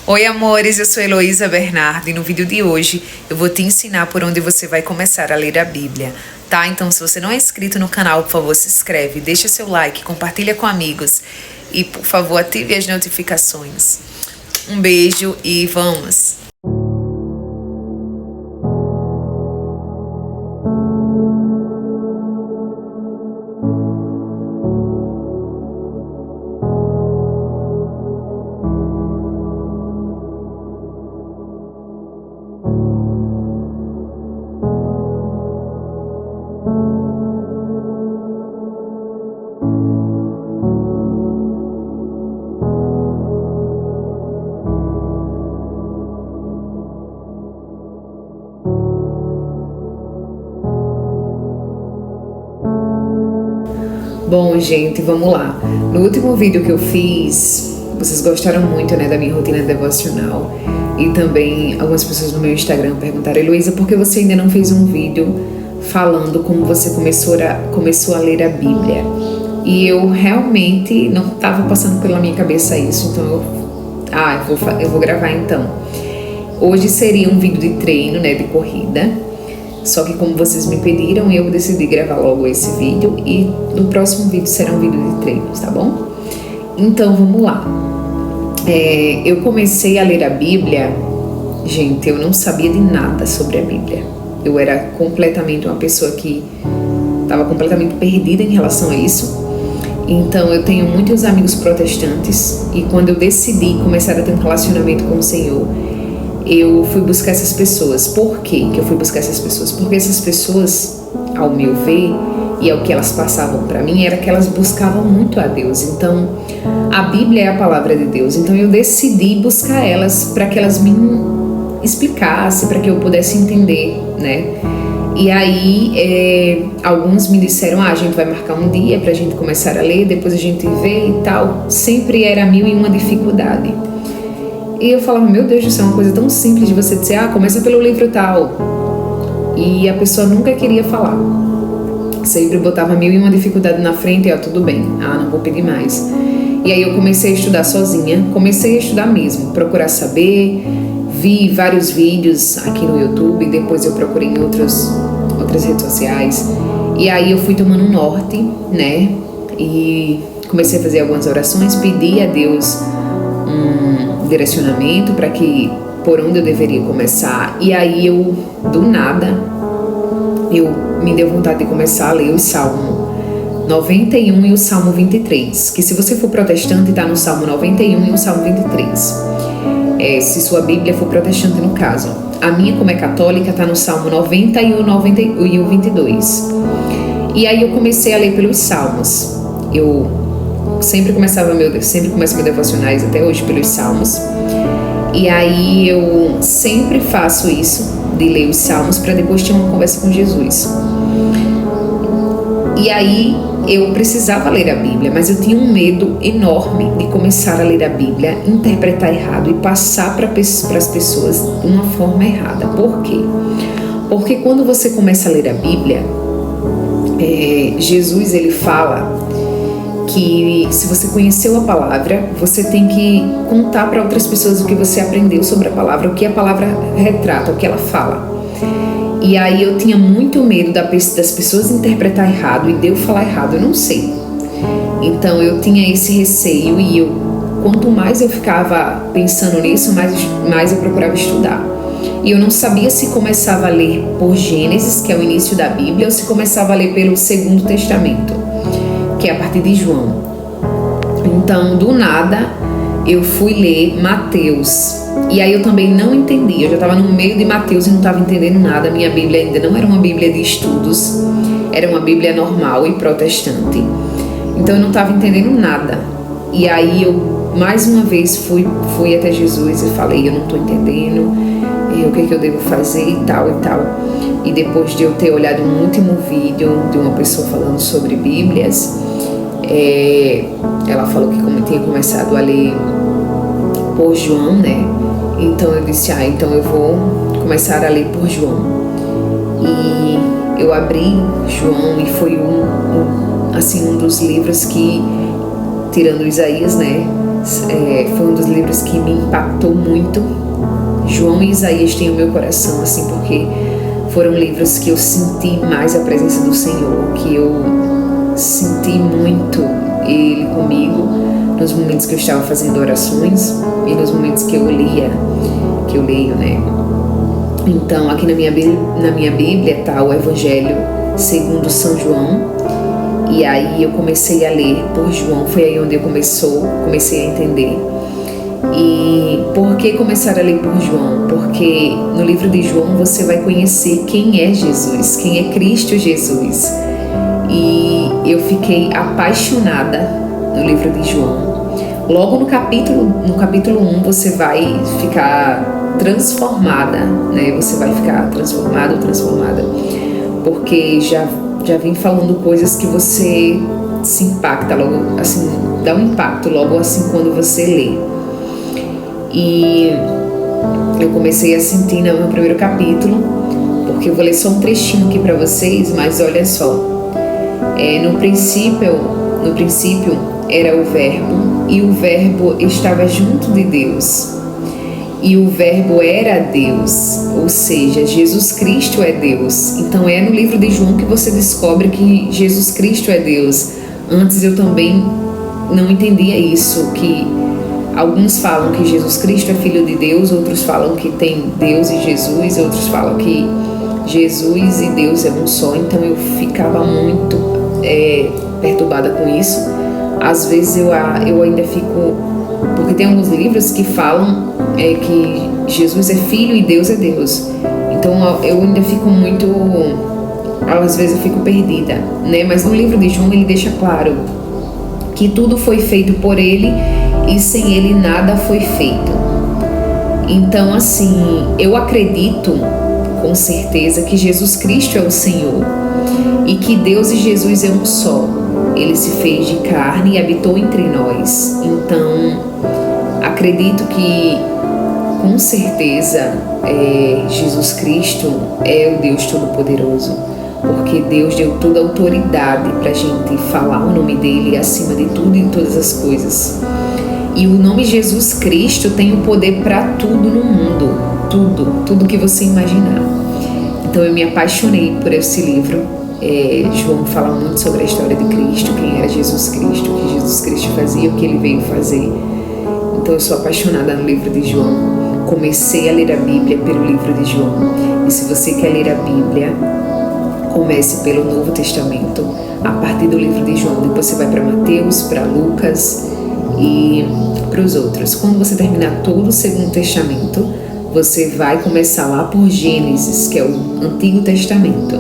Oi, amores, eu sou Heloísa Bernardo e no vídeo de hoje eu vou te ensinar por onde você vai começar a ler a Bíblia, tá? Então, se você não é inscrito no canal, por favor, se inscreve, deixa seu like, compartilha com amigos e, por favor, ative as notificações. Um beijo e vamos! Bom, gente, vamos lá. No último vídeo que eu fiz, vocês gostaram muito, né, da minha rotina devocional. E também algumas pessoas no meu Instagram perguntaram: Heloísa, por que você ainda não fez um vídeo falando como você começou a ler a Bíblia? E eu realmente não estava passando pela minha cabeça isso, então eu vou gravar então. Hoje seria um vídeo de treino, né, de corrida. Só que como vocês me pediram, eu decidi gravar logo esse vídeo e no próximo vídeo será um vídeo de treinos, tá bom? Então vamos lá. Eu comecei a ler a Bíblia, gente, eu não sabia de nada sobre a Bíblia. Eu era completamente uma pessoa que estava completamente perdida em relação a isso. Então eu tenho muitos amigos protestantes e quando eu decidi começar a ter um relacionamento com o Senhor, eu fui buscar essas pessoas. Por que eu fui buscar essas pessoas? Porque essas pessoas, ao meu ver, e ao que elas passavam para mim, era que elas buscavam muito a Deus. Então, a Bíblia é a palavra de Deus. Então, eu decidi buscar elas para que elas me explicassem, para que eu pudesse entender, né? E aí, alguns me disseram: a gente vai marcar um dia pra gente começar a ler, depois a gente vê e tal. Sempre era 1001 dificuldade. E eu falava: meu Deus do céu, é uma coisa tão simples de você dizer: começa pelo livro tal. E a pessoa nunca queria falar. Sempre botava 1001 dificuldade na frente e tudo bem, não vou pedir mais. E aí eu comecei a estudar sozinha, comecei a estudar mesmo, procurar saber, vi vários vídeos aqui no YouTube, depois eu procurei em outras redes sociais. E aí eu fui tomando um norte, né? E comecei a fazer algumas orações, pedi a Deus um direcionamento para que por onde eu deveria começar. E aí eu, do nada, me deu vontade de começar a ler o Salmo 91 e o Salmo 23, que se você for protestante está no Salmo 91 e o Salmo 23, se sua Bíblia for protestante no caso. A minha, como é católica, está no Salmo 90 e o 22. E aí eu comecei a ler pelos Salmos. Eu sempre começo meus devocionais até hoje pelos Salmos. E aí eu sempre faço isso, de ler os Salmos para depois ter uma conversa com Jesus. E aí eu precisava ler a Bíblia, mas eu tinha um medo enorme de começar a ler a Bíblia, interpretar errado e passar para as pessoas de uma forma errada. Por quê? Porque quando você começa a ler a Bíblia, Jesus ele fala que se você conheceu a palavra, você tem que contar para outras pessoas o que você aprendeu sobre a palavra, o que a palavra retrata, o que ela fala. E aí eu tinha muito medo das pessoas interpretar errado e de eu falar errado, eu não sei. Então eu tinha esse receio e quanto mais eu ficava pensando nisso, mais eu procurava estudar. E eu não sabia se começava a ler por Gênesis, que é o início da Bíblia, ou se começava a ler pelo Segundo Testamento, que é a partir de João. Então, do nada, eu fui ler Mateus. E aí eu também não entendi. Eu já estava no meio de Mateus e não estava entendendo nada. Minha Bíblia ainda não era uma Bíblia de estudos. Era uma Bíblia normal e protestante. Então eu não estava entendendo nada. E aí eu, mais uma vez, fui até Jesus e falei: eu não estou entendendo. O que eu devo fazer e tal e tal. E depois de eu ter olhado um último vídeo de uma pessoa falando sobre Bíblias, ela falou que tinha começado a ler por João, né? Então eu disse: então eu vou começar a ler por João. E eu abri João e foi um dos livros que, tirando Isaías, né, Foi um dos livros que me impactou muito. João e Isaías têm o meu coração, assim, porque foram livros que eu senti mais a presença do Senhor, que eu senti muito Ele comigo nos momentos que eu estava fazendo orações e nos momentos que eu leio, né? Então, aqui na minha Bíblia está o Evangelho segundo São João, e aí eu comecei a ler por João, foi aí onde eu comecei a entender. E por que começar a ler por João? Porque no livro de João você vai conhecer quem é Jesus, quem é Cristo Jesus. E eu fiquei apaixonada no livro de João. Logo no capítulo 1 você vai ficar transformada, né? Você vai ficar transformado ou transformada, porque já vem falando coisas que você se impacta logo, assim, dá um impacto logo assim quando você lê. E eu comecei a sentir no primeiro capítulo, porque eu vou ler só um trechinho aqui para vocês, mas olha só. No princípio era o Verbo, e o Verbo estava junto de Deus, e o Verbo era Deus, ou seja, Jesus Cristo é Deus. Então é no livro de João que você descobre que Jesus Cristo é Deus. Antes eu também não entendia isso, que alguns falam que Jesus Cristo é Filho de Deus, outros falam que tem Deus e Jesus, outros falam que Jesus e Deus é um só. Então eu ficava muito perturbada com isso. Às vezes eu ainda fico, porque tem alguns livros que falam que Jesus é Filho e Deus é Deus. Então eu ainda fico muito, às vezes eu fico perdida, né? Mas no livro de João ele deixa claro que tudo foi feito por ele e sem ele nada foi feito. Então, assim, eu acredito com certeza que Jesus Cristo é o Senhor e que Deus e Jesus é um só. Ele se fez de carne e habitou entre nós. Então, acredito que com certeza Jesus Cristo é o Deus Todo-Poderoso, porque Deus deu toda a autoridade para a gente falar o nome dele acima de tudo e de todas as coisas. E o nome Jesus Cristo tem o poder para tudo no mundo, tudo que você imaginar. Então eu me apaixonei por esse livro. João fala muito sobre a história de Cristo, quem era Jesus Cristo, o que Jesus Cristo fazia, o que ele veio fazer. Então eu sou apaixonada no livro de João. Comecei a ler a Bíblia pelo livro de João. E se você quer ler a Bíblia, comece pelo Novo Testamento, a partir do livro de João. Depois você vai para Mateus, para Lucas e para os outros. Quando você terminar todo o Segundo Testamento, você vai começar lá por Gênesis, que é o Antigo Testamento.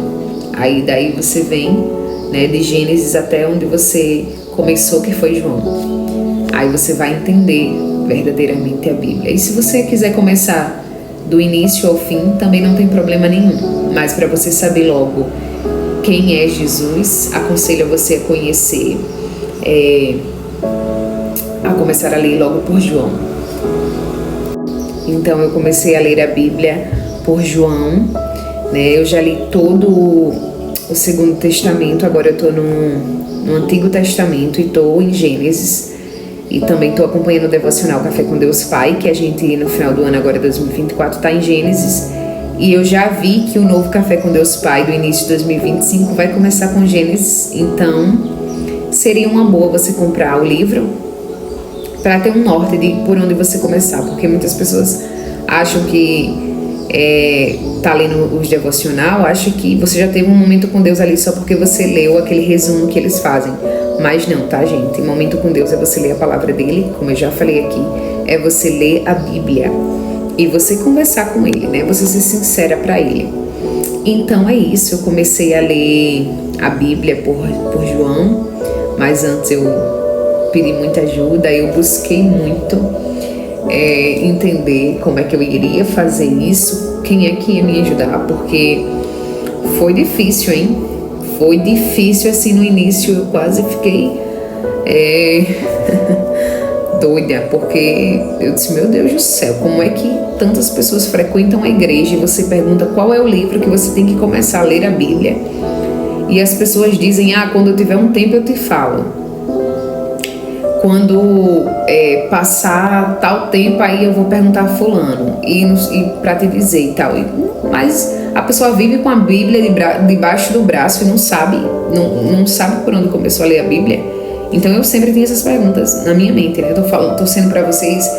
Aí daí você vem, né, de Gênesis até onde você começou, que foi João. Aí você vai entender verdadeiramente a Bíblia. E se você quiser começar do início ao fim, também não tem problema nenhum. Mas para você saber logo quem é Jesus, aconselho você a conhecer, a começar a ler logo por João. Então eu comecei a ler a Bíblia por João, né? Eu já li todo o Segundo Testamento, agora eu estou no Antigo Testamento e estou em Gênesis. E também estou acompanhando o devocional Café com Deus Pai, que a gente no final do ano, agora 2024, está em Gênesis. E eu já vi que o novo Café com Deus Pai do início de 2025 vai começar com Gênesis. Então seria uma boa você comprar o livro para ter um norte de por onde você começar, porque muitas pessoas acham que tá lendo os devocional, acha que você já teve um momento com Deus ali só porque você leu aquele resumo que eles fazem. Mas não, tá, gente? Momento com Deus é você ler a palavra dele, como eu já falei aqui, é você ler a Bíblia e você conversar com ele, né? Você ser sincera para ele. Então é isso, eu comecei a ler a Bíblia por João, mas antes eu pedi muita ajuda, eu busquei muito entender como é que eu iria fazer isso, quem é que ia me ajudar, porque foi difícil, hein? Foi difícil, assim, no início eu quase fiquei doida, porque eu disse, meu Deus do céu, como é que tantas pessoas frequentam a igreja e você pergunta qual é o livro que você tem que começar a ler a Bíblia, e as pessoas dizem, quando eu tiver um tempo eu te falo. quando passar tal tempo, aí eu vou perguntar a fulano e para te dizer e tal. Mas a pessoa vive com a Bíblia debaixo do braço e não sabe por onde começou a ler a Bíblia. Então eu sempre tenho essas perguntas na minha mente, né? Tô sendo para vocês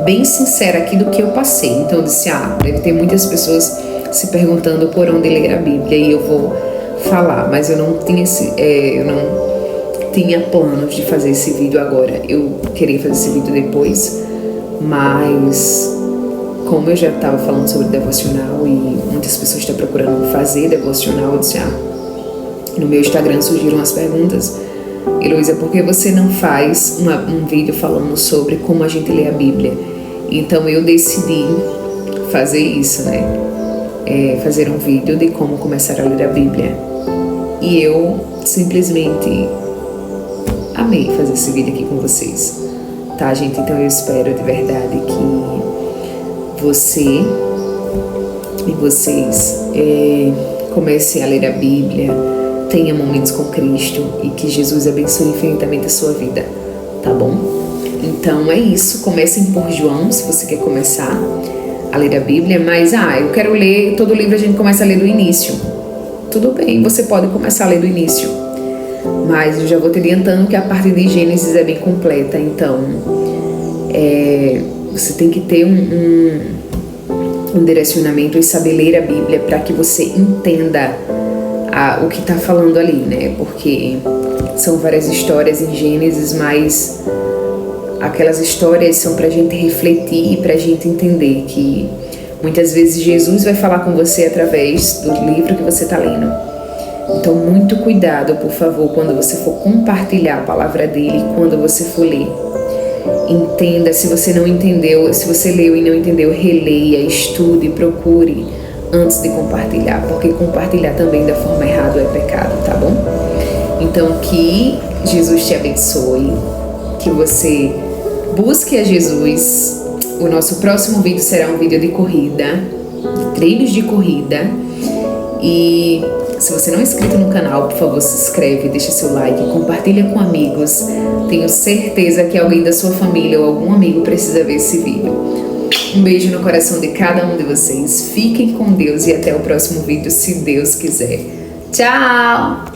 bem sincera aqui do que eu passei. Então eu disse, deve ter muitas pessoas se perguntando por onde ler a Bíblia e eu vou falar, mas eu não tinha planos de fazer esse vídeo agora. Eu queria fazer esse vídeo depois, mas como eu já estava falando sobre devocional e muitas pessoas estão procurando fazer devocional, eu disse, no meu Instagram surgiram as perguntas. Heloísa, por que você não faz um vídeo falando sobre como a gente lê a Bíblia? Então eu decidi fazer isso, né? Fazer um vídeo de como começar a ler a Bíblia. E eu simplesmente amei fazer esse vídeo aqui com vocês, tá, gente? Então eu espero de verdade que você e vocês comecem a ler a Bíblia, tenha momentos com Cristo e que Jesus abençoe infinitamente a sua vida, tá bom? Então é isso, comecem por João, se você quer começar a ler a Bíblia, mas eu quero ler, todo livro a gente começa a ler do início. Tudo bem, você pode começar a ler do início, mas eu já vou te adiantando que a parte de Gênesis é bem completa, então você tem que ter um direcionamento e saber ler a Bíblia para que você entenda o que está falando ali, né? Porque são várias histórias em Gênesis, mas aquelas histórias são para a gente refletir e para a gente entender que muitas vezes Jesus vai falar com você através do livro que você está lendo. Então, muito cuidado, por favor, quando você for compartilhar a palavra dele, quando você for ler. Entenda, se você não entendeu, se você leu e não entendeu, releia, estude, procure antes de compartilhar, porque compartilhar também da forma errada é pecado, tá bom? Então, que Jesus te abençoe, que você busque a Jesus. O nosso próximo vídeo será um vídeo de corrida, de treinos de corrida. E se você não é inscrito no canal, por favor, se inscreve, deixa seu like, compartilha com amigos. Tenho certeza que alguém da sua família ou algum amigo precisa ver esse vídeo. Um beijo no coração de cada um de vocês. Fiquem com Deus e até o próximo vídeo, se Deus quiser. Tchau!